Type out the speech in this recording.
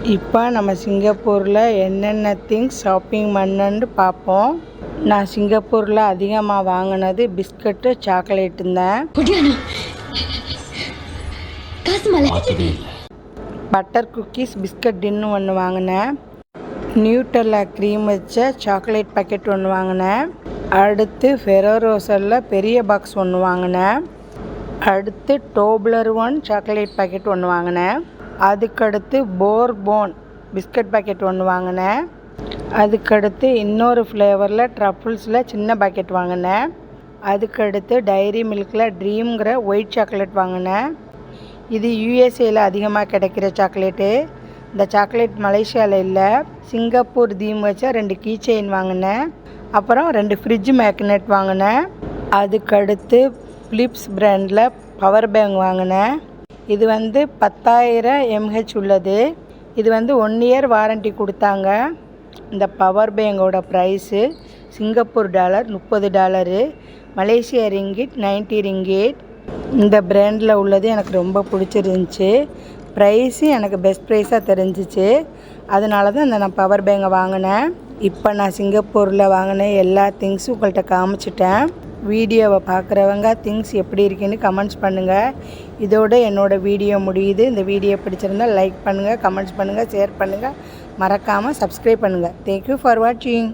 இப்போ நம்ம சிங்கப்பூரில் என்னென்ன திங்ஸ் ஷாப்பிங் பண்ணணுன்னு பார்ப்போம். நான் சிங்கப்பூரில் அதிகமாக வாங்கினது பிஸ்கட்டு, சாக்லேட்டு தான். பட்டர் குக்கீஸ் பிஸ்கட் டின்னு ஒன்று வாங்கினேன். நியூட்டெல்லா க்ரீம் வச்ச சாக்லேட் பாக்கெட் ஒன்று வாங்கினேன். அடுத்து ஃபெரோரோசரில் பெரிய பாக்ஸ் ஒன்று வாங்கினேன். அடுத்து டோப்லர் சாக்லேட் பாக்கெட் ஒன்று வாங்கினேன். அதுக்கடுத்து போர்போன் பிஸ்கட் பாக்கெட் ஒன்று வாங்கினேன். அதுக்கடுத்து இன்னொரு ஃப்ளேவரில் ட்ரஃபிள்ஸில் சின்ன பாக்கெட் வாங்கினேன். அதுக்கடுத்து டைரி மில்கில் ட்ரீம்ங்கிற ஒயிட் சாக்லேட் வாங்கினேன். இது யூஎஸ்ஏயில் அதிகமாக கிடைக்கிற சாக்லேட்டு. இந்த சாக்லேட் மலேசியாவில் இல்லை. சிங்கப்பூர் தீம் வச்ச 2 கீ செயின் வாங்கினேன். அப்புறம் 2 ஃப்ரிட்ஜ் மேக்னெட் வாங்கினேன். அதுக்கடுத்து ஃபிலிப்ஸ் பிராண்டில் பவர் பேங்க் வாங்கினேன். இது 10,000 mAh உள்ளது. இது 1 இயர் வாரண்ட்டி கொடுத்தாங்க. இந்த பவர் பேங்கோட price Singapore dollar $30, Malaysia ringgit 90 ringgit. இந்த பிராண்டில் உள்ளது எனக்கு ரொம்ப பிடிச்சிருந்துச்சி. ப்ரைஸு எனக்கு பெஸ்ட் ப்ரைஸாக தெரிஞ்சிச்சு. அதனால தான் நான் பவர் பேங்கை வாங்கினேன். இப்போ நான் சிங்கப்பூரில் வாங்கின எல்லா திங்ஸும் உங்கள்கிட்ட காமிச்சிட்டேன். வீடியோவை பார்க்குறவங்க திங்ஸ் எப்படி இருக்குன்னு கமெண்ட்ஸ் பண்ணுங்கள். இதோட என்னோடய வீடியோ முடியுது. இந்த வீடியோ பிடிச்சிருந்தால் லைக் பண்ணுங்கள், கமெண்ட்ஸ் பண்ணுங்கள், ஷேர் பண்ணுங்கள், மறக்காமல் சப்ஸ்கிரைப் பண்ணுங்கள். தேங்க்யூ ஃபார் வாட்சிங்.